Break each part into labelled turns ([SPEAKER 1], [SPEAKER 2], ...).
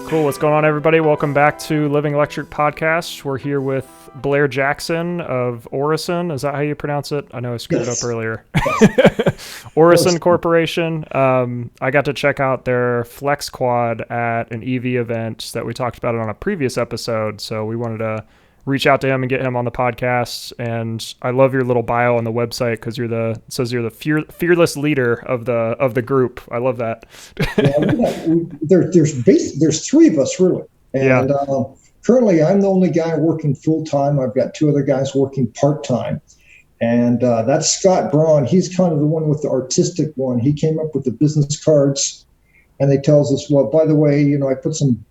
[SPEAKER 1] Cool. What's going on, everybody? Welcome back to Living Electric Podcast. We're here with Blair Jackson of Orison. Is that how you pronounce it? I know I screwed it up earlier. Orison Corporation. I got to check out their FlexQuad at an EV event that we talked about it on a previous episode. So we wanted to reach out to him and get him on the podcast. And I love your little bio on the website because it says you're the fearless leader of the group. I love that.
[SPEAKER 2] There's three of us really, and currently I'm the only guy working full time. I've got two other guys working part time, and that's Scott Braun. He's kind of the one with the artistic one. He came up with the business cards, and they tells us, well, by the way, I put some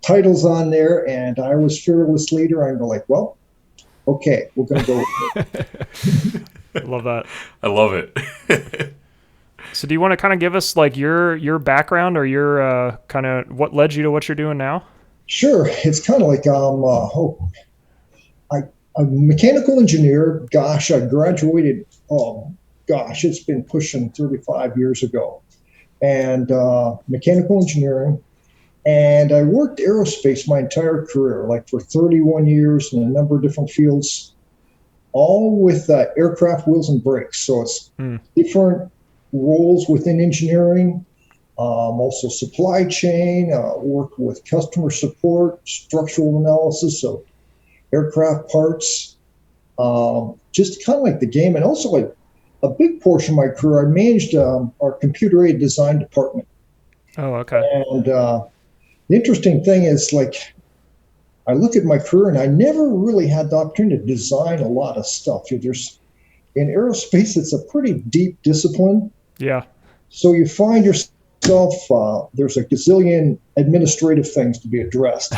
[SPEAKER 2] titles on there, and I was fearless leader. I'm like, well, okay, we're going to go with it.
[SPEAKER 1] I love that.
[SPEAKER 3] I love it.
[SPEAKER 1] So do you want to kind of give us like your background or your kind of what led you to what you're doing now?
[SPEAKER 2] Sure. It's kind of like I'm a mechanical engineer. Gosh, I graduated, it's been pushing 35 years ago. And mechanical engineering. And I worked aerospace my entire career, like for 31 years in a number of different fields, all with aircraft wheels and brakes. So it's different roles within engineering, also supply chain, worked with customer support, structural analysis of aircraft parts, just kind of like the game. And also like a big portion of my career, I managed our computer-aided design department.
[SPEAKER 1] Oh, okay.
[SPEAKER 2] And the interesting thing is, like, I look at my career and I never really had the opportunity to design a lot of stuff. In aerospace, it's a pretty deep discipline.
[SPEAKER 1] Yeah.
[SPEAKER 2] So you find yourself, there's a gazillion administrative things to be addressed.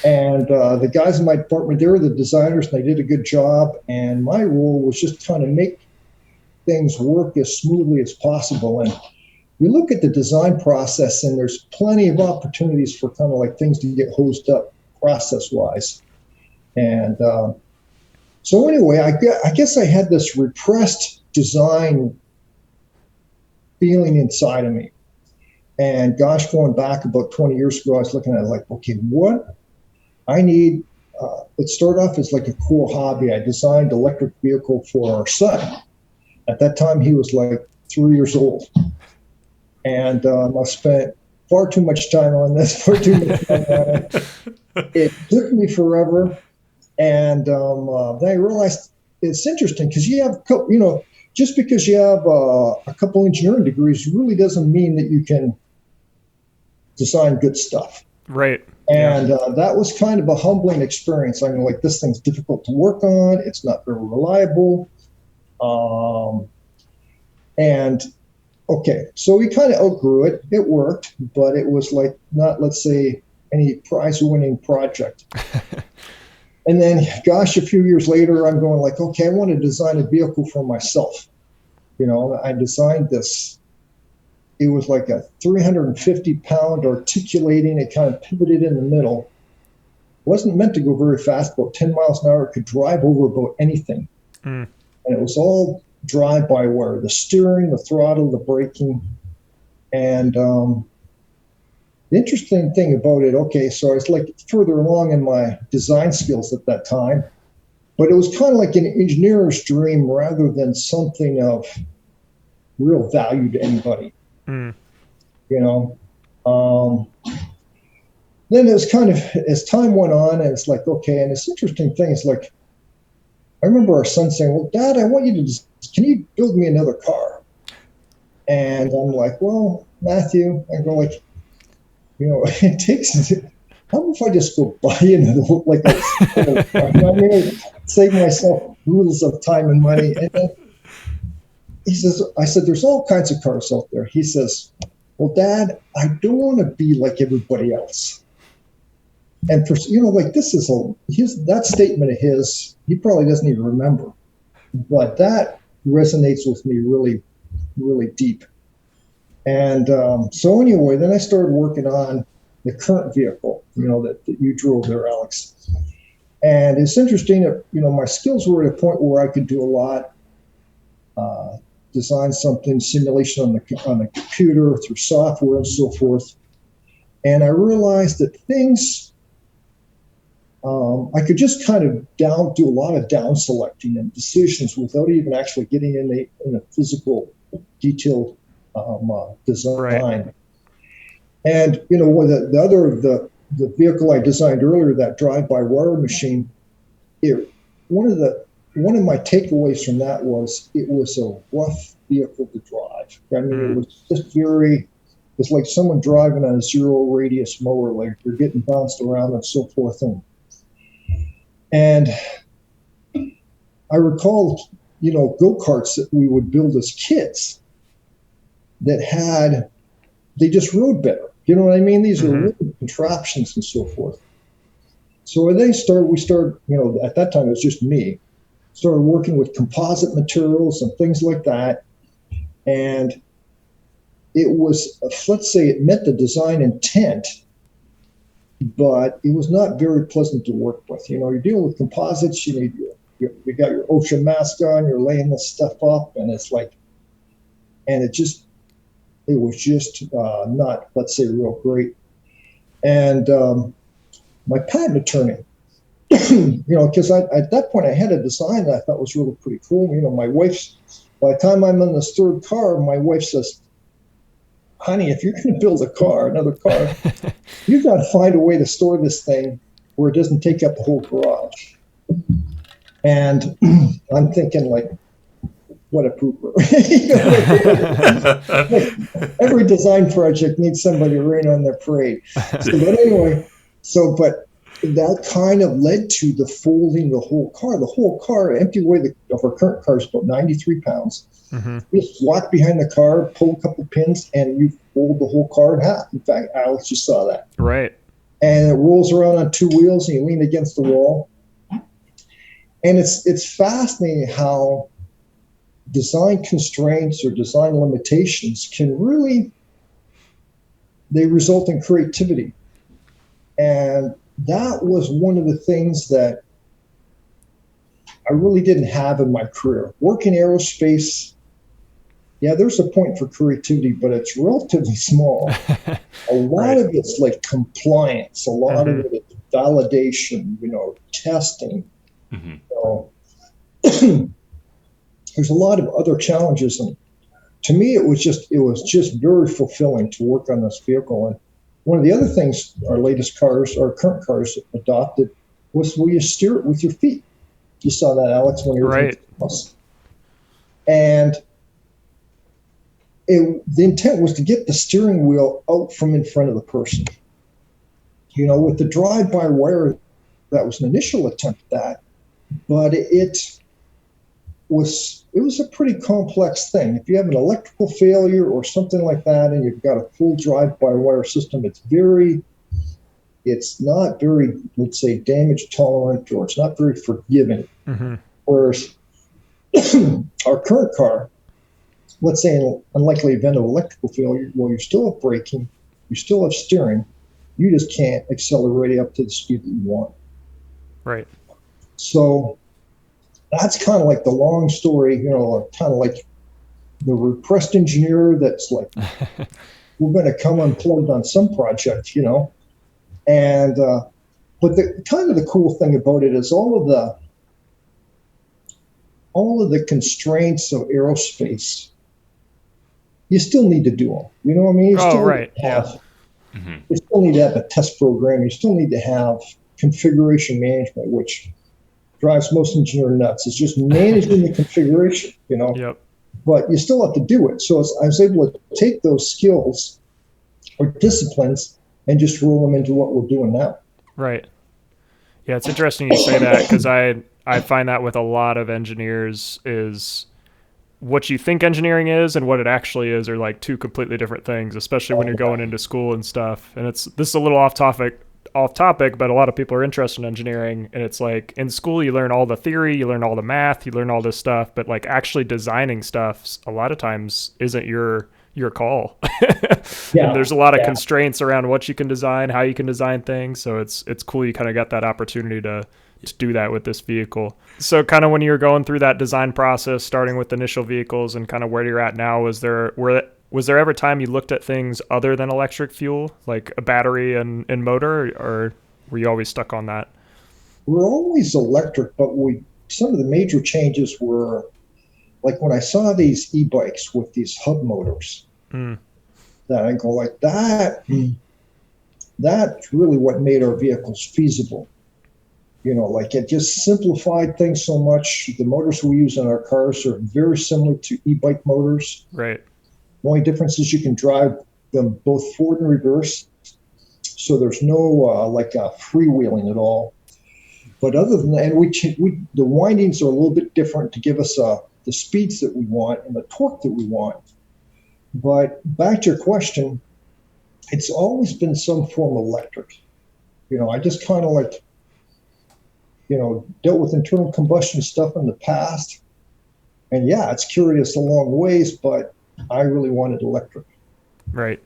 [SPEAKER 2] And the guys in my department, they were the designers and they did a good job. And my role was just kind of make things work as smoothly as possible. And you look at the design process and there's plenty of opportunities for kind of like things to get hosed up process-wise. And so anyway, I guess I had this repressed design feeling inside of me. And gosh, going back about 20 years ago, I was looking at it like, okay, what I need, it started off as like a cool hobby. I designed an electric vehicle for our son. At that time, he was like 3 years old. And I spent far too much time on this, far too much time on it. It took me forever. And then I realized it's interesting because you have, just because you have a couple engineering degrees really doesn't mean that you can design good stuff.
[SPEAKER 1] Right.
[SPEAKER 2] And that was kind of a humbling experience. I mean, like, this thing's difficult to work on. It's not very reliable. Okay, so we kind of outgrew it. It worked, but it was like not, let's say, any prize-winning project. And then, gosh, a few years later, I'm going like, okay, I want to design a vehicle for myself. I designed this. It was like a 350-pound articulating. It kind of pivoted in the middle. It wasn't meant to go very fast, about 10 miles an hour. It could drive over about anything. And it was all drive-by-wire, the steering, the throttle, the braking. And the interesting thing about it, okay, so I was like further along in my design skills at that time, but it was kind of like an engineer's dream rather than something of real value to anybody. Then it was kind of, as time went on, and it's like, okay, and this interesting thing is like, I remember our son saying, well, Dad, can you build me another car? And I'm like, well, Matthew, I go like, it takes, how if I just go buy another, like a car? I mean, save myself rules of time and money. And then I said, there's all kinds of cars out there. He says, well, Dad, I don't want to be like everybody else. And for, like, this is that statement of his, he probably doesn't even remember, but that resonates with me really, really deep. And so anyway, then I started working on the current vehicle, that you drove there, Alex. And it's interesting that, my skills were at a point where I could do a lot, design something, simulation on the computer through software and so forth. And I realized that things, I could just kind of do a lot of down selecting and decisions without even actually getting in a physical detailed design.
[SPEAKER 1] Right.
[SPEAKER 2] And the vehicle I designed earlier, that drive-by-wire machine, one of my takeaways from that was it was a rough vehicle to drive. I mean, it was just it's like someone driving on a zero radius mower, like you're getting bounced around and so forth. And I recall, go-karts that we would build as kids they just rode better. You know what I mean? These are little contraptions and so forth. So we started, at that time it was just me, started working with composite materials and things like that. And it was, let's say it met the design intent, but it was not very pleasant to work with. You're dealing with composites, you got your OSHA mask on, you're laying this stuff up, and it's like, and it was just not, let's say, real great. And my patent attorney, because at that point I had a design that I thought was really pretty cool. My wife's, by the time I'm in this third car, my wife says, honey, if you're going to build another car, you've got to find a way to store this thing where it doesn't take up the whole garage. And I'm thinking, like, what a pooper. Every design project needs somebody to rain on their parade. But that kind of led to the folding the whole car. The whole car, empty weight of our current car is about 93 pounds. You just walk behind the car, pull a couple pins, and you fold the whole car in half. In fact, Alex just saw that.
[SPEAKER 1] Right.
[SPEAKER 2] And it rolls around on two wheels, and you lean against the wall. And it's fascinating how design constraints or design limitations they result in creativity. And that was one of the things that I really didn't have in my career. Working aerospace, there's a point for creativity, but it's relatively small. A lot of it's like compliance. A lot of it is validation, testing. There's a lot of other challenges, and to me, it was just very fulfilling to work on this vehicle. And one of the other things our current cars adopted was where you steer it with your feet. You saw that, Alex, when you were
[SPEAKER 1] right.
[SPEAKER 2] And the intent was to get the steering wheel out from in front of the person. With the drive-by-wire, that was an initial attempt at that, but it was a pretty complex thing. If you have an electrical failure or something like that, and you've got a full drive-by-wire system, it's not very, let's say, damage tolerant, or it's not very forgiving. Whereas our current car, let's say in an unlikely event of electrical failure, well, you still have braking, you still have steering, you just can't accelerate up to the speed that you want.
[SPEAKER 1] Right.
[SPEAKER 2] So that's kind of like the long story, kind of like the repressed engineer that's like, we're going to come unplugged on some project, And, but the kind of the cool thing about it is all of the constraints of aerospace, you still need to do them. You know what I mean? You still
[SPEAKER 1] right.
[SPEAKER 2] You still need to have a test program. You still need to have configuration management, which drives most engineers nuts. It's just managing the configuration,
[SPEAKER 1] Yep.
[SPEAKER 2] But you still have to do it. So I was able to take those skills or disciplines and just roll them into what we're doing now.
[SPEAKER 1] Right. Yeah, it's interesting you say that, because I find that with a lot of engineers is what you think engineering is and what it actually is are like two completely different things, especially when you're going into school and stuff. And this is a little off topic, but a lot of people are interested in engineering, and it's like in school you learn all the theory, you learn all the math, you learn all this stuff, but like actually designing stuff a lot of times isn't your call. And there's a lot of constraints around what you can design, how you can design things. So it's cool you kind of got that opportunity to do that with this vehicle. So kind of when you were going through that design process, starting with initial vehicles and kind of where you're at now, were Was there ever time you looked at things other than electric fuel, like a battery and motor, or were you always stuck on that?
[SPEAKER 2] We're always electric, but some of the major changes were like when I saw these e-bikes with these hub motors, that I go like that. That's really what made our vehicles feasible. Like it just simplified things so much. The motors we use in our cars are very similar to e-bike motors.
[SPEAKER 1] Right.
[SPEAKER 2] The only difference is you can drive them both forward and reverse. So there's no freewheeling at all. But other than that, and the windings are a little bit different to give us the speeds that we want and the torque that we want. But back to your question, it's always been some form of electric. I just kind of dealt with internal combustion stuff in the past. And yeah, it's carried us a long ways, but I really wanted electric.
[SPEAKER 1] Right.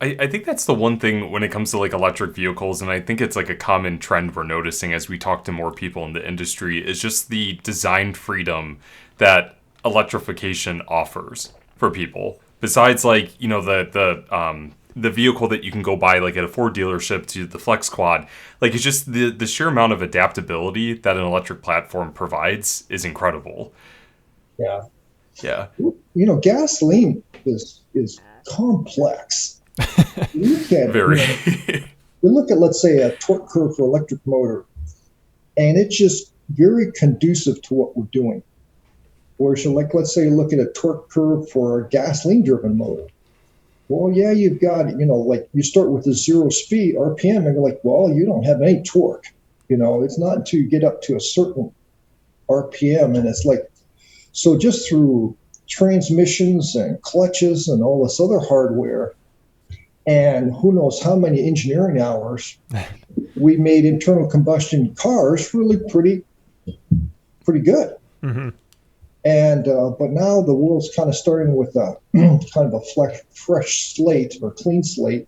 [SPEAKER 3] I think that's the one thing when it comes to like electric vehicles, and I think it's like a common trend we're noticing as we talk to more people in the industry, is just the design freedom that electrification offers for people. Besides like, the vehicle that you can go buy like at a Ford dealership to the FlexQuad, like it's just the sheer amount of adaptability that an electric platform provides is incredible.
[SPEAKER 2] Yeah.
[SPEAKER 3] Yeah.
[SPEAKER 2] Gasoline is complex.
[SPEAKER 3] Very.
[SPEAKER 2] We look at, let's say, a torque curve for electric motor, and it's just very conducive to what we're doing. Whereas, let's say, look at a torque curve for a gasoline-driven motor. Well, yeah, you've got, you start with a 0 speed RPM, and you're like, well, you don't have any torque. It's not until you get up to a certain RPM, and it's like, so just through transmissions and clutches and all this other hardware, and who knows how many engineering hours, we made internal combustion cars really pretty good.
[SPEAKER 1] Mm-hmm.
[SPEAKER 2] And but now the world's kind of starting with a kind of a fresh slate or clean slate,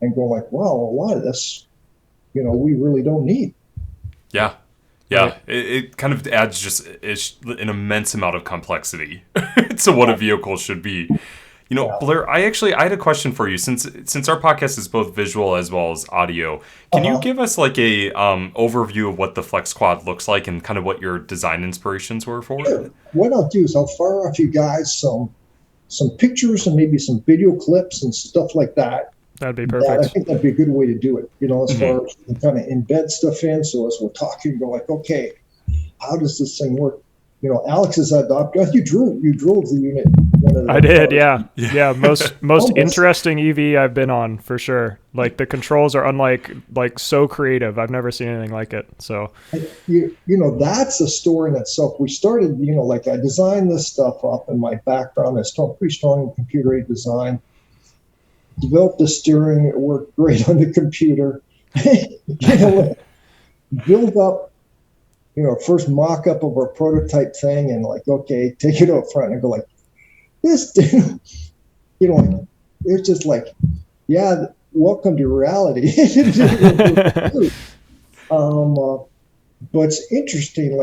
[SPEAKER 2] and going like, wow, a lot of this, we really don't need.
[SPEAKER 3] Yeah. Yeah,
[SPEAKER 1] right.
[SPEAKER 3] It kind of adds just an immense amount of complexity to what a vehicle should be. Blair, I had a question for you. Since our podcast is both visual as well as audio, can you give us like a overview of what the FlexQuad looks like and kind of what your design inspirations were for
[SPEAKER 2] Sure.
[SPEAKER 3] it?
[SPEAKER 2] What I'll do is I'll fire off you guys some pictures and maybe some video clips and stuff like that.
[SPEAKER 1] That'd be perfect.
[SPEAKER 2] I think that'd be a good way to do it, as far as kind of embed stuff in. So as we're talking, go like, okay, how does this thing work? Alex is adopted. You drove the unit.
[SPEAKER 1] I did, yeah. Yeah, most interesting EV I've been on for sure. Like the controls are so creative. I've never seen anything like it. So
[SPEAKER 2] that's a story in itself. We started, I designed this stuff up in my background. I still pretty strong in computer-aided design. Developed the steering. It worked great on the computer. Build up, first mock-up of our prototype thing, and like, okay, take it up front and go like, this dude, it's just like, yeah, welcome to reality. But it's interesting.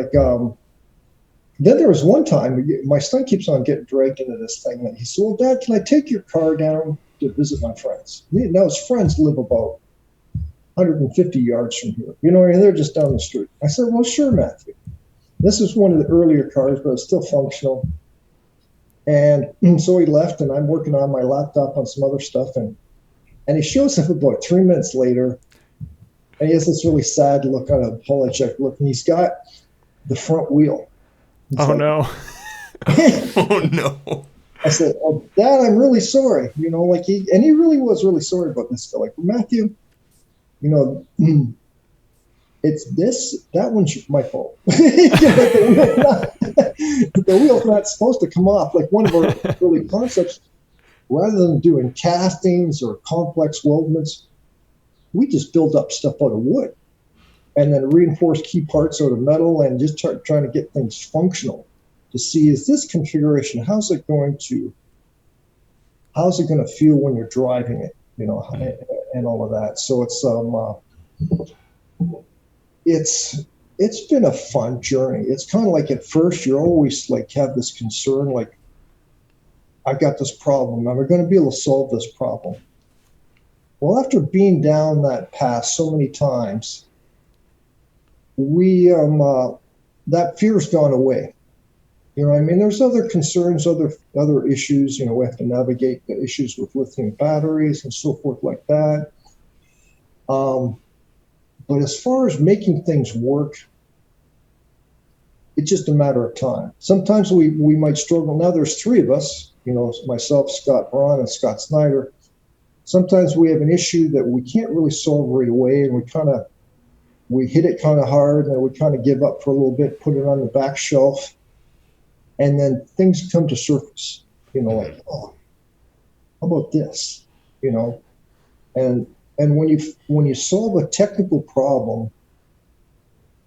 [SPEAKER 2] Then there was one time my son keeps on getting dragged into this thing, and he said, well, Dad, can I take your car down to visit my friends? Now his friends live about 150 yards from here, and they're just down the street. I said, well, sure, Matthew. This is one of the earlier cars, but it's still functional. And so he left, and I'm working on my laptop on some other stuff, and he shows up about 3 minutes later, and he has this really sad look on a apologetic look, and he's got the front wheel.
[SPEAKER 1] Oh, no.
[SPEAKER 3] Oh, no.
[SPEAKER 2] I said, oh, Dad, I'm really sorry. He really was really sorry about this stuff. Like, Matthew, it's that one's my fault. The wheel's not supposed to come off. Like one of our early concepts, rather than doing castings or complex weldments, we just build up stuff out of wood and then reinforce key parts out of metal and just trying to get things functional to see, is this configuration, how's it going to feel when you're driving it, and all of that. So it's been a fun journey. It's kind of like at first you're always like have this concern, like, I got this problem. Am I going to be able to solve this problem? Well, after being down that path so many times, we that fear's gone away. You know what I mean? There's other concerns, other issues. You know, we have to navigate the issues with lithium batteries and so forth like that. But as far as making things work, it's just a matter of time. Sometimes we might struggle. Now there's three of us, you know, myself, Scott Braun, and Scott Snyder. Sometimes we have an issue that we can't really solve right away, and we hit it kind of hard, and then we kind of give up for a little bit, put it on the back shelf, and then things come to surface. You know, like, oh, how about this? You know, and when you solve a technical problem,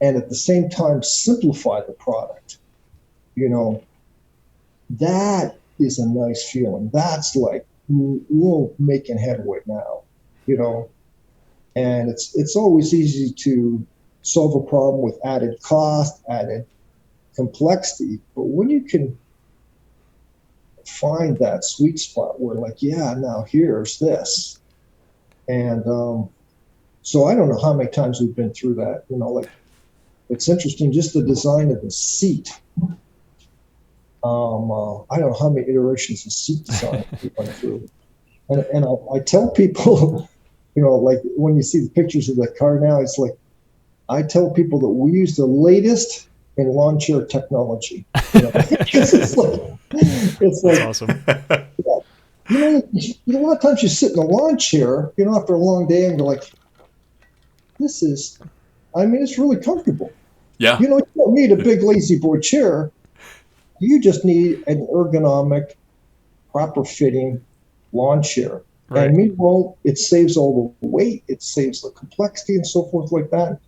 [SPEAKER 2] and at the same time simplify the product, you know, that is a nice feeling. That's like, we're making headway now, you know. And it's always easy to solve a problem with added cost, added complexity. But when you can find that sweet spot where, like, yeah, now here's this. And so I don't know how many times we've been through that, you know, like, it's interesting, just the design of the seat. I don't know how many iterations of seat design we went through. And I tell people, you know, like, when you see the pictures of the car now, it's like, I tell people that we use the latest in lawn chair technology. You know? it's like,
[SPEAKER 1] That's awesome.
[SPEAKER 2] Yeah. You know, a lot of times you sit in a lawn chair, you know, after a long day, and you're like, it's really comfortable.
[SPEAKER 3] Yeah.
[SPEAKER 2] You know, you don't need a big lazy boy chair. You just need an ergonomic, proper fitting lawn chair. Right. And meanwhile, it saves all the weight, it saves the complexity and so forth like that.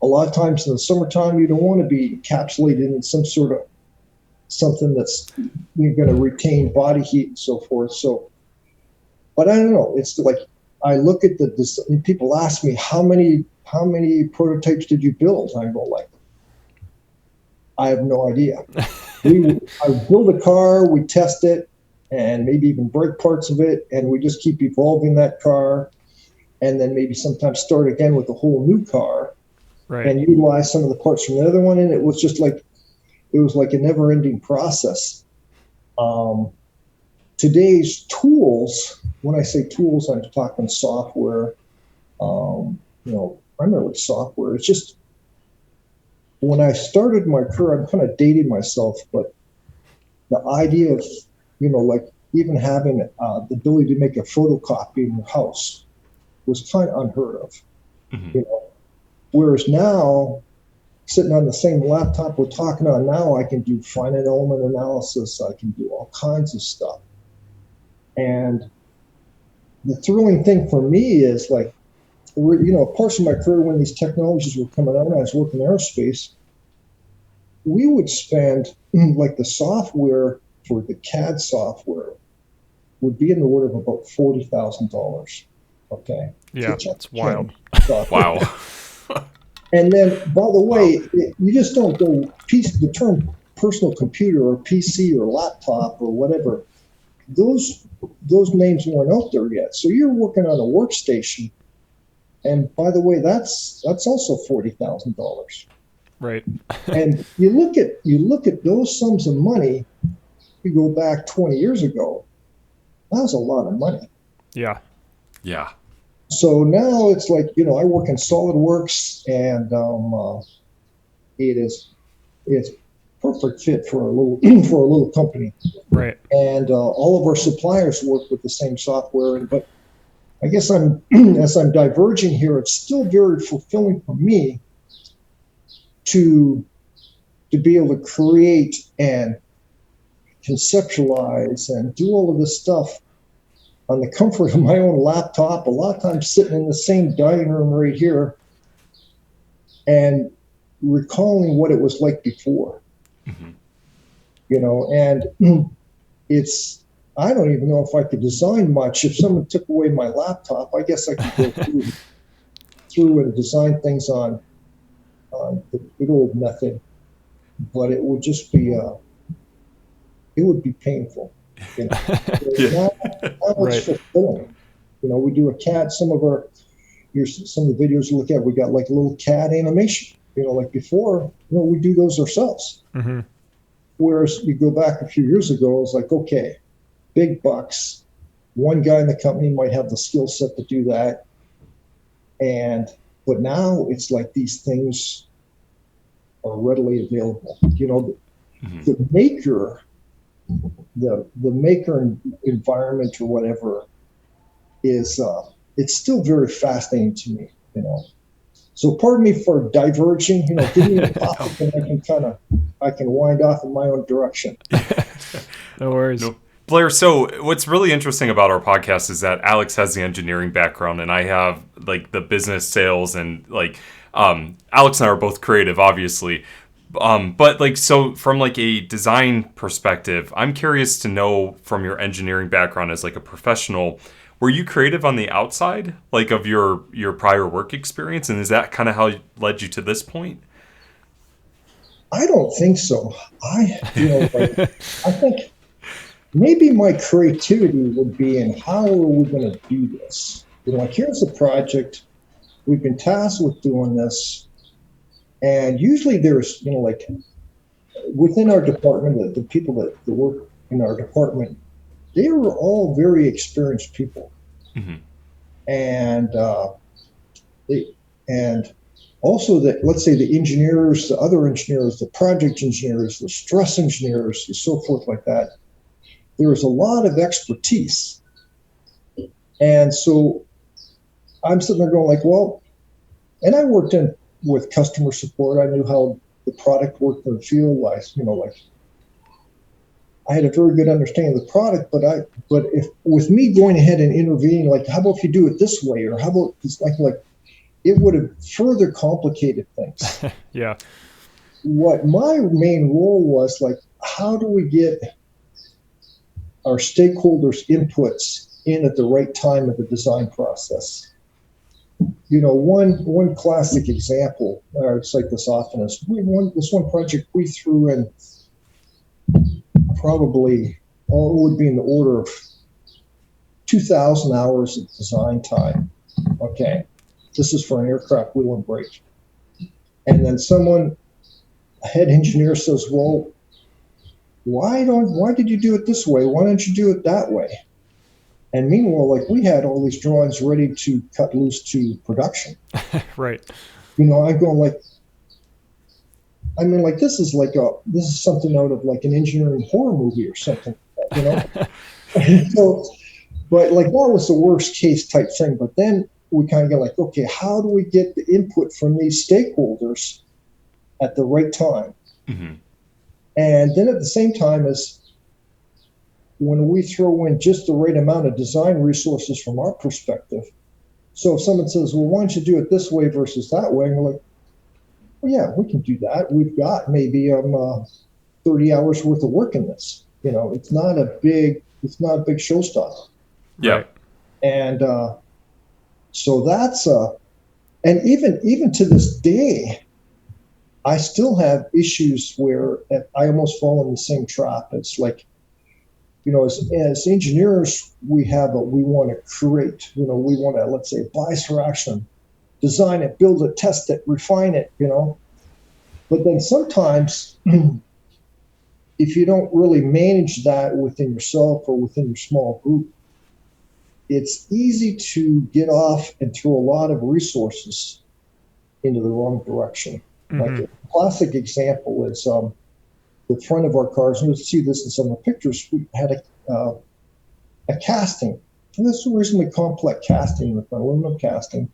[SPEAKER 2] A lot of times in the summertime, you don't want to be encapsulated in some sort of something that's you're going to retain body heat and so forth. So, but I don't know. It's like, I look at and people ask me, how many prototypes did you build? I go like, I have no idea. I build a car, we test it, and maybe even break parts of it, and we just keep evolving that car, and then maybe sometimes start again with a whole new car, right, and utilize some of the parts from the other one. And it was just like, it was like a never-ending process. Today's tools, when I say tools, I'm talking software, you know, primarily software. It's just, when I started my career, I'm kind of dating myself, but the idea of, you know, like, even having the ability to make a photocopy in your house was kind of unheard of. Mm-hmm. You know, whereas now, sitting on the same laptop we're talking on now, I can do finite element analysis. I can do all kinds of stuff. And the thrilling thing for me is, like, you know, parts of my career when these technologies were coming out, and I was working in aerospace, we would spend, like, the software for the CAD software would be in the order of about $40,000. Okay.
[SPEAKER 1] Yeah, that's wild.
[SPEAKER 3] Wow.
[SPEAKER 2] And then, by the way, you just don't go the term personal computer or PC or laptop or whatever. Those names weren't out there yet. So you're working on a workstation, and by the way, that's also $40,000.
[SPEAKER 1] Right.
[SPEAKER 2] And you look at those sums of money. You go back 20 years ago, that was a lot of money.
[SPEAKER 1] Yeah.
[SPEAKER 3] Yeah.
[SPEAKER 2] So now it's like, you know, I work in SolidWorks, and it's perfect fit for a little company.
[SPEAKER 1] Right.
[SPEAKER 2] And all of our suppliers work with the same software. But I guess as I'm diverging here, it's still very fulfilling for me to be able to create and conceptualize and do all of this stuff on the comfort of my own laptop, a lot of times sitting in the same dining room right here and recalling what it was like before. Mm-hmm. You know, and I don't even know if I could design much. If someone took away my laptop, I guess I could go through and design things on the good old method, but it would just be it would be painful. You know,
[SPEAKER 3] Yeah.
[SPEAKER 2] now it's
[SPEAKER 1] Right.
[SPEAKER 2] fulfilling. You know, we do a CAD. Here's some of the videos you look at. We got like a little CAD animation. You know, like before, we do those ourselves.
[SPEAKER 1] Mm-hmm.
[SPEAKER 2] Whereas you go back a few years ago, it was like, okay, big bucks. One guy in the company might have the skill set to do that. But now it's like these things are readily available. You know,
[SPEAKER 3] Mhm.
[SPEAKER 2] the maker, the maker environment or whatever is it's still very fascinating to me. You know, so pardon me for diverging. You know, give me a topic and I can wind off in my own direction.
[SPEAKER 1] No worries.
[SPEAKER 3] No. Blair, so what's really interesting about our podcast is that Alex has the engineering background and I have like the business sales and like Alex and I are both creative, obviously. But like, so from like a design perspective, I'm curious to know from your engineering background as like a professional, were you creative on the outside, like of your prior work experience? And is that kind of how it led you to this point?
[SPEAKER 2] I don't think so. I think maybe my creativity would be in how are we going to do this? You know, like here's a project. We've been tasked with doing this. And usually there's, like within our department, the people that work in our department, they were all very experienced people.
[SPEAKER 3] Mm-hmm.
[SPEAKER 2] And and also that, let's say the engineers, the other engineers, the project engineers, the stress engineers, and so forth like that. There was a lot of expertise. And so I'm sitting there going like, well, and I worked with customer support. I knew how the product worked in the field. I had a very good understanding of the product, but if with me going ahead and intervening, like, how about if you do it this way, or how about it's like it would have further complicated things.
[SPEAKER 1] Yeah.
[SPEAKER 2] What my main role was, like, how do we get our stakeholders' inputs in at the right time of the design process? You know, one classic example, I cite this often, is this one project we threw in probably, it would be in the order of 2,000 hours of design time. Okay, this is for an aircraft wheel and brake. And then a head engineer says, well, why did you do it this way? Why don't you do it that way? And meanwhile, like, we had all these drawings ready to cut loose to production.
[SPEAKER 1] Right.
[SPEAKER 2] You know, I go like, this is something out of like an engineering horror movie or something, you know? So, but like, that was the worst case type thing. But then we kind of get like, okay, how do we get the input from these stakeholders at the right time?
[SPEAKER 3] Mm-hmm.
[SPEAKER 2] And then at the same time as when we throw in just the right amount of design resources from our perspective. So if someone says, well, why don't you do it this way versus that way? And we're like, well, yeah, we can do that. We've got maybe 30 hours worth of work in this. You know, it's not a big showstopper.
[SPEAKER 3] Yeah.
[SPEAKER 1] Right.
[SPEAKER 2] And so that's and even to this day, I still have issues where I almost fall in the same trap. It's like, you know, as engineers, we want to create, you know, we want to, let's say, bias for action, design it, build it, test it, refine it, you know. But then sometimes, if you don't really manage that within yourself or within your small group, it's easy to get off and throw a lot of resources into the wrong direction.
[SPEAKER 1] Mm-hmm.
[SPEAKER 2] Like a classic example is the front of our cars, and you'll see this in some of the pictures. We had a casting, and this is a reasonably complex casting with an aluminum casting.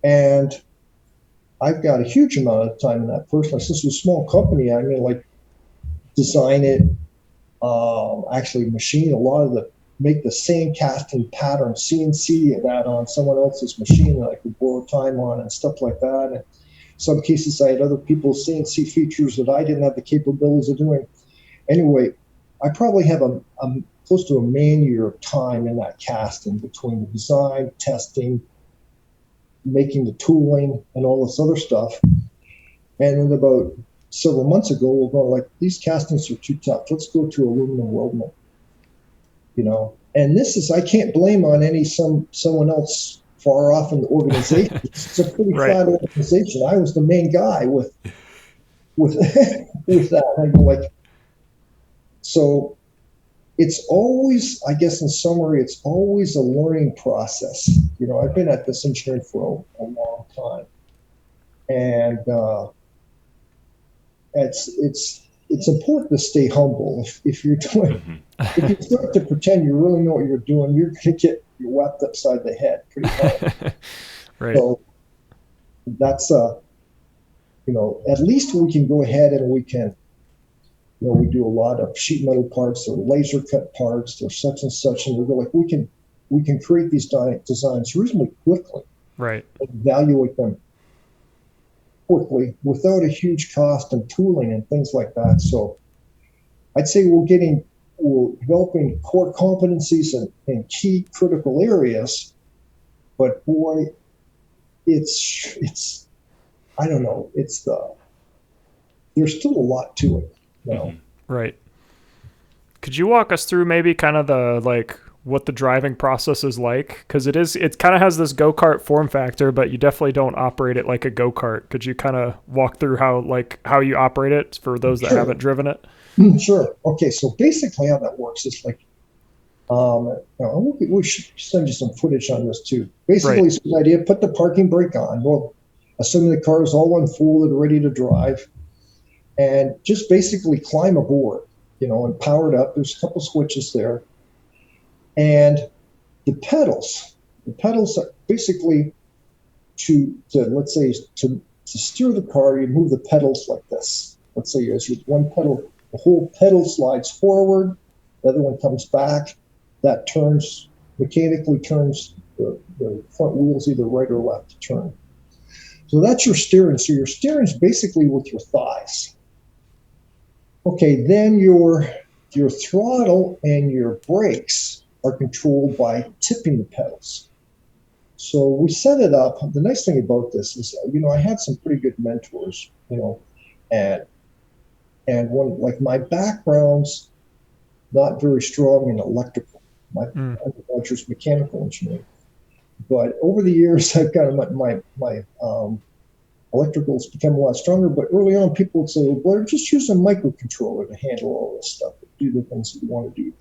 [SPEAKER 2] And I've got a huge amount of time in that personally. Since it's a small company, I mean, like, design it, actually machine make the same casting pattern, CNC that on someone else's machine that I could borrow time on and stuff like that. And in some cases, I had other people's CNC features that I didn't have the capabilities of doing. Anyway, I probably have a close to a man-year of time in that casting between the design, testing, making the tooling, and all this other stuff. And then about several months ago, we're going like, these castings are too tough. Let's go to aluminum weldment. And this is, I can't blame on someone else far off in the organization. It's a pretty
[SPEAKER 1] Right.
[SPEAKER 2] flat organization. I was the main guy with with that. I go like, so it's always, I guess in summary, it's always a learning process. I've been at this engineering for a long time, and it's important to stay humble. If you're doing, if you start to pretend you really know what you're doing, you're going to get whacked upside the head pretty hard.
[SPEAKER 1] Right.
[SPEAKER 2] So that's at least we can go ahead and we can, we do a lot of sheet metal parts or laser cut parts or such and such, and we go like we can create these designs reasonably quickly,
[SPEAKER 1] right,
[SPEAKER 2] and evaluate them quickly without a huge cost and tooling and things like that. So I'd say we're developing core competencies in key critical areas, but boy, it's I don't know, there's still a lot to it.
[SPEAKER 1] Right. Could you walk us through maybe kind of what the driving process is like? Because it kind of has this go-kart form factor, but you definitely don't operate it like a go-kart. Could you kind of walk through how you operate it for those that haven't driven it?
[SPEAKER 2] Sure. Okay, so basically how that works is like, we should send you some footage on this too. Basically,
[SPEAKER 1] Right.
[SPEAKER 2] It's the idea: put the parking brake on. Well, assuming the car is all unfolded, ready to drive, and just basically climb aboard, and power it up. There's a couple switches there, and the pedals are basically to let's say to steer the car. You move the pedals like this. Let's say as your one pedal, the whole pedal slides forward, the other one comes back. That mechanically turns the front wheels either right or left to turn. So that's your steering. So your steering is basically with your thighs. Okay, then your throttle and your brakes are controlled by tipping the pedals. So we set it up. The nice thing about this is, I had some pretty good mentors, and one, like, my background's not very strong in electrical. My undergraduate's mechanical engineering. But over the years, I've got my electrical's become a lot stronger. But early on, people would say, well, Blair, just use a microcontroller to handle all this stuff, do the things that you want to do.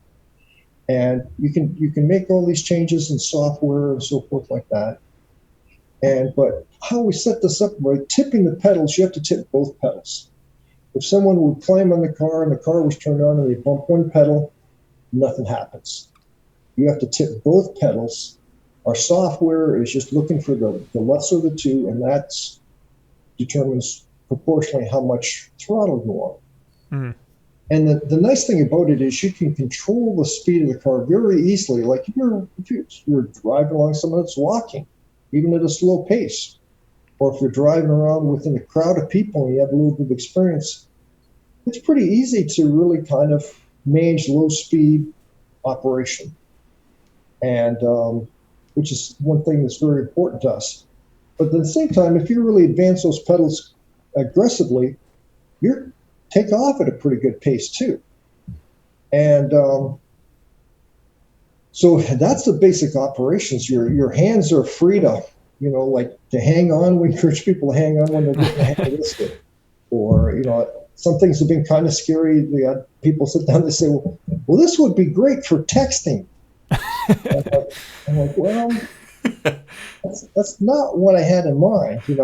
[SPEAKER 2] And you can make all these changes in software and so forth like that. But how we set this up, by tipping the pedals, you have to tip both pedals. If someone would climb on the car and the car was turned on and they bump one pedal, nothing happens. You have to tip both pedals. Our software is just looking for the lesser of the two, and that determines proportionally how much throttle you want. Mm. And the nice thing about it is you can control the speed of the car very easily. Like if you're driving along, someone that's walking, even at a slow pace, or if you're driving around within a crowd of people and you have a little bit of experience, it's pretty easy to really kind of manage low speed operation. And which is one thing that's very important to us. But at the same time, if you really advance those pedals aggressively, you take off at a pretty good pace too. And so that's the basic operations. Your hands are free to, like to hang on. We encourage people to hang on when they're getting the hang of this thing. Or, some things have been kind of scary. We had people sit down and say, well, this would be great for texting. I'm like, well, that's not what I had in mind, And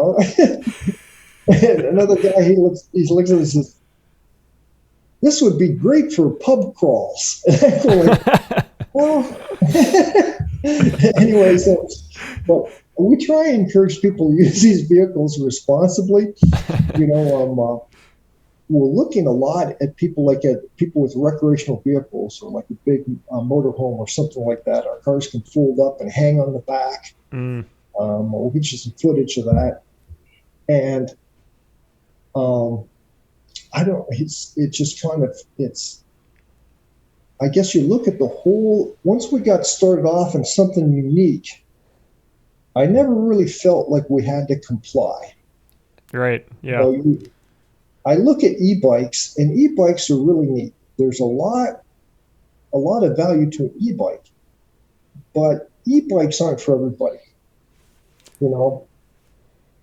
[SPEAKER 2] another guy, he looks at it and says, this would be great for pub crawls. Like, well, anyway, but we try and encourage people to use these vehicles responsibly. We're looking a lot at people with recreational vehicles, or like a big motorhome or something like that. Our cars can fold up and hang on the back. We'll get you some footage of that. And I guess you look at the whole, once we got started off in something unique, I never really felt like we had to comply.
[SPEAKER 1] Right, yeah.
[SPEAKER 2] I look at e-bikes, and e-bikes are really neat. There's a lot a lot of value to an e-bike, but e-bikes aren't for everybody. You know,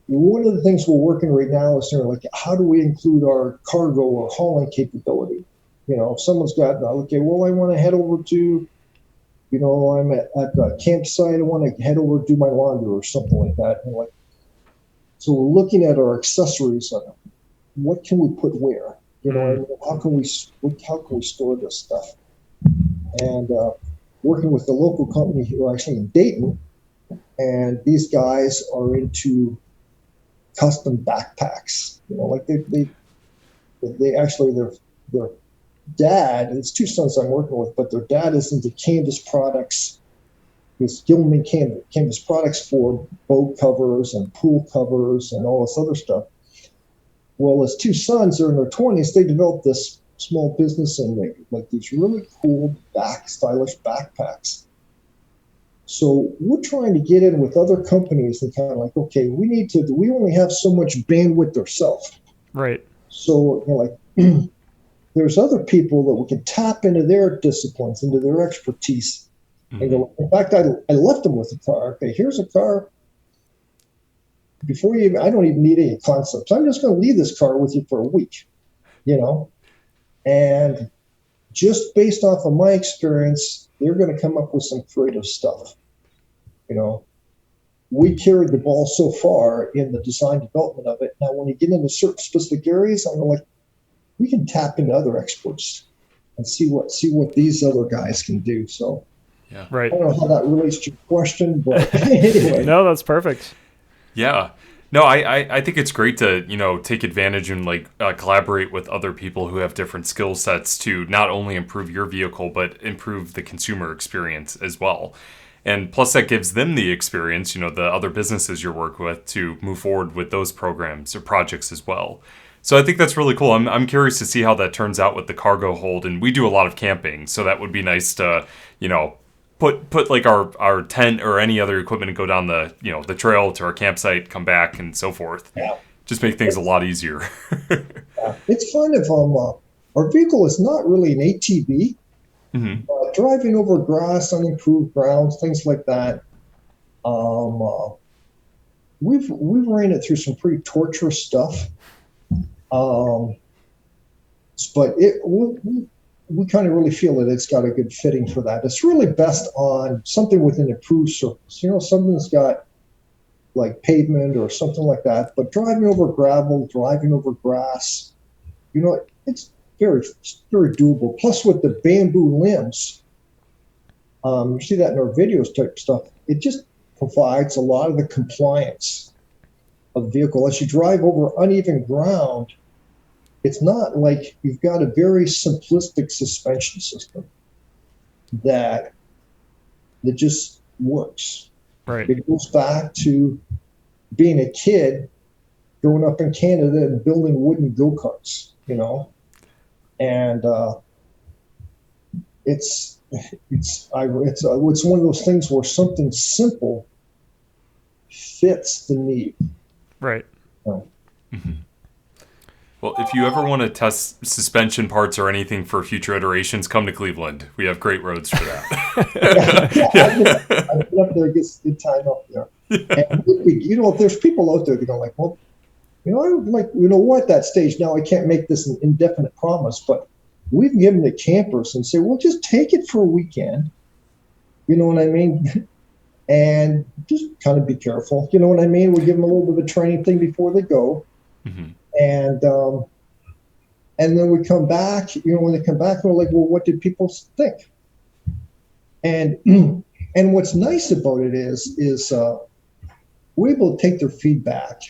[SPEAKER 2] one of the things we're working right now is like, how do we include our cargo or hauling capability? You know, if someone's got, okay, well, I want to head over to, you know, I'm at a campsite, I want to head over to do my laundry or something like that. And like, so we're looking at our accessories on what can we put where? You know, I mean, how can we store this stuff? And working with the local company who are actually in Dayton, and these guys are into custom backpacks. You know, like they actually their dad, and it's two sons I'm working with, but their dad is into canvas products. He's Gilman canvas products for boat covers and pool covers and all this other stuff. Well, his two sons are in their 20s. They developed this small business and they like these really cool stylish backpacks. So we're trying to get in with other companies and kind of like, okay, we only have so much bandwidth ourselves.
[SPEAKER 1] Right.
[SPEAKER 2] So, you know, like there's other people that we can tap into their disciplines, into their expertise. Mm-hmm. And go, in fact, I left them with a car. Okay, here's a car. I don't even need any concepts. I'm just going to leave this car with you for a week, you know? And just based off of my experience, they're going to come up with some creative stuff. You know, we carried the ball so far in the design development of it. Now, when you get into certain specific areas, I'm like, we can tap into other experts and see what these other guys can do. So,
[SPEAKER 3] yeah,
[SPEAKER 1] right.
[SPEAKER 2] I don't know how that relates to your question, but anyway.
[SPEAKER 1] No, that's perfect.
[SPEAKER 3] Yeah. No, I think it's great to, you know, take advantage and like collaborate with other people who have different skill sets to not only improve your vehicle, but improve the consumer experience as well. And plus that gives them the experience, you know, the other businesses you work with to move forward with those programs or projects as well. So I think that's really cool. I'm curious to see how that turns out with the cargo hold. And we do a lot of camping, so that would be nice to, you know, put like our tent or any other equipment and go down the, you know, the trail to our campsite, come back and so forth.
[SPEAKER 2] Yeah.
[SPEAKER 3] Just make things a lot easier.
[SPEAKER 2] Yeah. It's fun if our vehicle is not really an ATV. Mm-hmm. Driving over grass, unimproved grounds, things like that. We've ran it through some pretty torturous stuff. But we kind of really feel that it's got a good fitting for that. It's really best on something with an improved surface. You know, something that's got like pavement or something like that. But driving over gravel, driving over grass, you know, it's very, very doable. Plus, with the bamboo limbs, you see that in our videos type stuff. It just provides a lot of the compliance of the vehicle. As you drive over uneven ground, it's not like you've got a very simplistic suspension system that just works.
[SPEAKER 1] Right.
[SPEAKER 2] It goes back to being a kid growing up in Canada and building wooden go-karts, you know, and it's one of those things where something simple fits the need.
[SPEAKER 1] Right.
[SPEAKER 3] Mm-hmm. Well, if you ever want to test suspension parts or anything for future iterations, come to Cleveland. We have great roads for that.
[SPEAKER 2] I've been up there, gets good time up there. Yeah. And you know, there's people out there that go like, well, you know, I would like, you know, we're at that stage now. I can't make this an indefinite promise, but we've given the campers and say, well, just take it for a weekend. You know what I mean? And just kind of be careful. You know what I mean? We give them a little bit of a training thing before they go. Mm-hmm. And then we come back, you know, when they come back, we're like, well, what did people think? And what's nice about it is we're able to take their feedback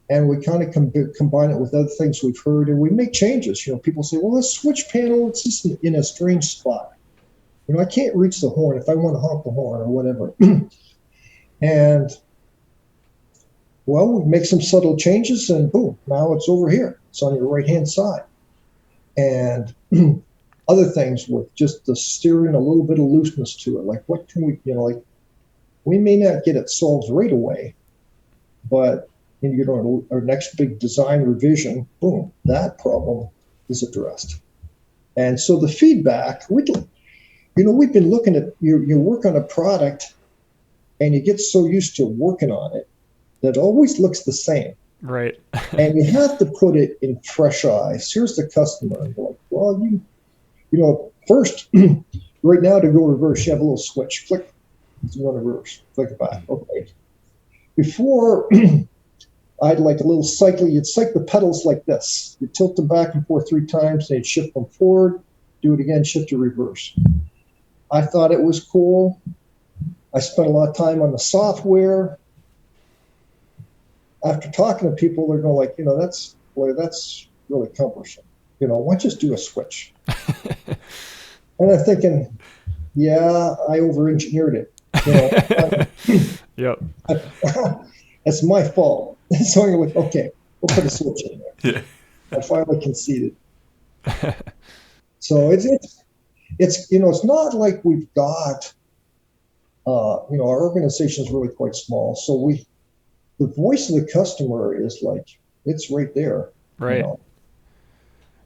[SPEAKER 2] and we kind of combine it with other things we've heard and we make changes. You know, people say, well, this switch panel, it's just in a strange spot. You know, I can't reach the horn if I want to honk the horn or whatever. And well, we make some subtle changes and boom, now it's over here. It's on your right-hand side. And other things with just the steering, a little bit of looseness to it. Like what can we, you know, like we may not get it solved right away, but you know, our next big design revision, boom, that problem is addressed. And so the feedback, we've been looking at you work on a product and you get so used to working on it that it always looks the same.
[SPEAKER 1] Right.
[SPEAKER 2] And you have to put it in fresh eyes. Here's the customer. And you're like, well, first, right now to go reverse, you have a little switch. Click, to go reverse. Click it back. Okay. Before, I'd like a little cycle. You'd cycle the pedals like this. You tilt them back and forth 3 times. They'd shift them forward. Do it again, shift to reverse. I thought it was cool. I spent a lot of time on the software. After talking to people, they're going like, that's really cumbersome. Why don't you just do a switch? And I'm thinking, yeah, I over-engineered it.
[SPEAKER 1] Yep.
[SPEAKER 2] That's my fault. So I'm like, okay, we'll put a switch in there.
[SPEAKER 3] Yeah.
[SPEAKER 2] I finally conceded. So it's not like we've got, our organization is really quite small. So the voice of the customer is like, it's right there.
[SPEAKER 1] Right.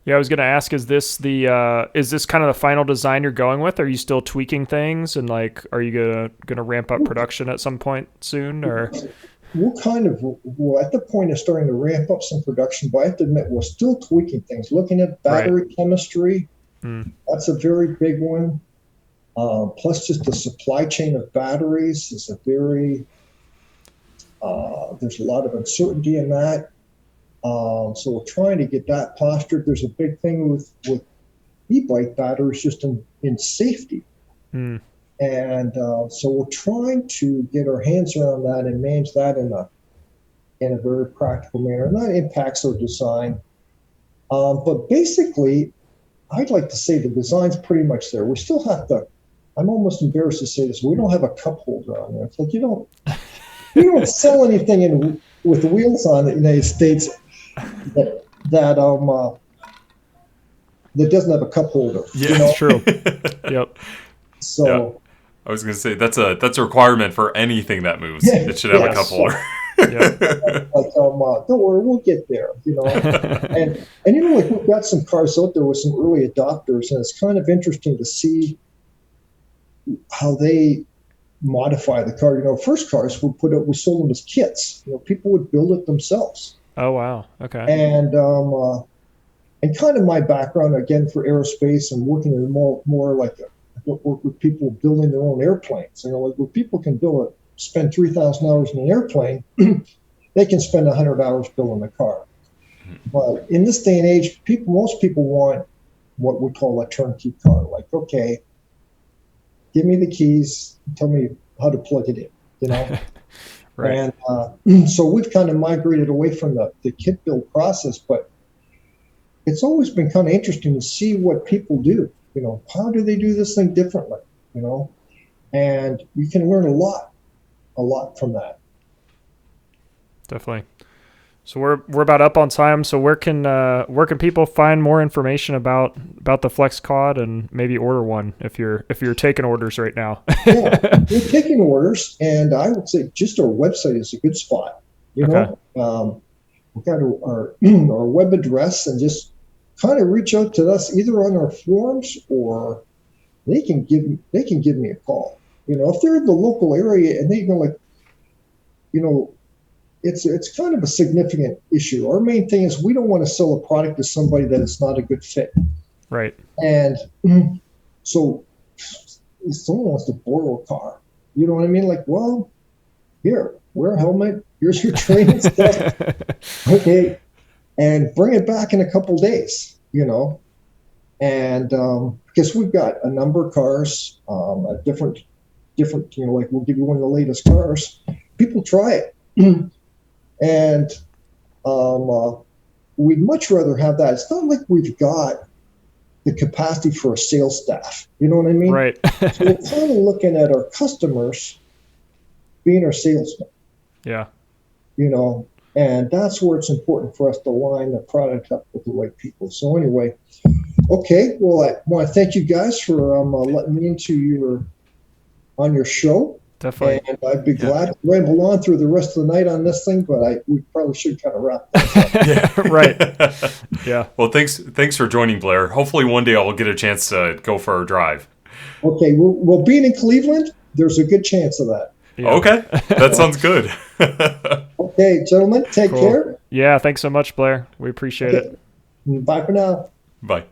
[SPEAKER 1] Yeah, I was going to ask, is this kind of the final design you're going with? Are you still tweaking things, and like, are you going to ramp up production at some point soon, or?
[SPEAKER 2] We're at the point of starting to ramp up some production, but I have to admit, we're still tweaking things, looking at battery chemistry. That's a very big one. Plus just the supply chain of batteries is there's a lot of uncertainty in that. So we're trying to get that postured. There's a big thing with e-bike batteries just in safety. And so we're trying to get our hands around that and manage that in a very practical manner. And that impacts our design. But basically, I'd like to say the design's pretty much there. We still have to, I'm almost embarrassed to say this, we don't have a cup holder on there. It's like you don't sell anything with wheels on in the United States that doesn't have a cup holder.
[SPEAKER 3] Yeah,
[SPEAKER 1] that's true. Yep.
[SPEAKER 2] So
[SPEAKER 3] yeah. I was going to say that's a requirement for anything that moves. It should have a cup holder.
[SPEAKER 2] Don't worry, we'll get there. And like we've got some cars out there with some early adopters, and it's kind of interesting to see how they modify the car. First cars we sold them as kits. People would build it themselves.
[SPEAKER 1] Oh wow, okay.
[SPEAKER 2] And kind of my background again for aerospace and working in more like work with people building their own airplanes. Like when people can spend 3,000 hours in an airplane, they can spend 100 hours building a car. But in this day and age, most people want what we call a turnkey car. Like, okay, give me the keys, tell me how to plug it in.
[SPEAKER 1] Right.
[SPEAKER 2] And so we've kind of migrated away from the kit build process, but it's always been kind of interesting to see what people do. How do they do this thing differently? And you can learn a lot from that.
[SPEAKER 1] Definitely. So we're about up on time. So where can people find more information about the FlexQuad and maybe order one if you're taking orders right now?
[SPEAKER 2] Yeah, we're taking orders, and I would say just our website is a good spot. We've got our web address, and just kind of reach out to us either on our forums, or they can give me a call. If they're in the local area and they go like, it's kind of a significant issue. Our main thing is we don't want to sell a product to somebody that is not a good fit.
[SPEAKER 1] Right.
[SPEAKER 2] And so if someone wants to borrow a car, you know what I mean? Like, well, here, wear a helmet. Here's your training stuff. Okay. And bring it back in a couple days, And because we've got a number of cars, different, like we'll give you one of the latest cars. People try it. And we'd much rather have that. It's not like we've got the capacity for a sales staff. You know what I mean?
[SPEAKER 1] Right.
[SPEAKER 2] So we're kind of looking at our customers being our salesmen.
[SPEAKER 1] Yeah.
[SPEAKER 2] And that's where it's important for us to line the product up with the right people. So anyway, okay. Well, I want to thank you guys for letting me into on your show.
[SPEAKER 1] Definitely.
[SPEAKER 2] And I'd be glad to ramble on through the rest of the night on this thing, but we probably should kind of wrap this up.
[SPEAKER 1] Yeah, right. Yeah.
[SPEAKER 3] Well, thanks for joining, Blair. Hopefully one day I'll get a chance to go for a drive.
[SPEAKER 2] Okay, well, being in Cleveland, there's a good chance of that.
[SPEAKER 1] Yeah.
[SPEAKER 3] Okay, that sounds good.
[SPEAKER 2] Okay, gentlemen, take care.
[SPEAKER 1] Yeah, thanks so much, Blair. We appreciate it.
[SPEAKER 2] Bye for now.
[SPEAKER 3] Bye.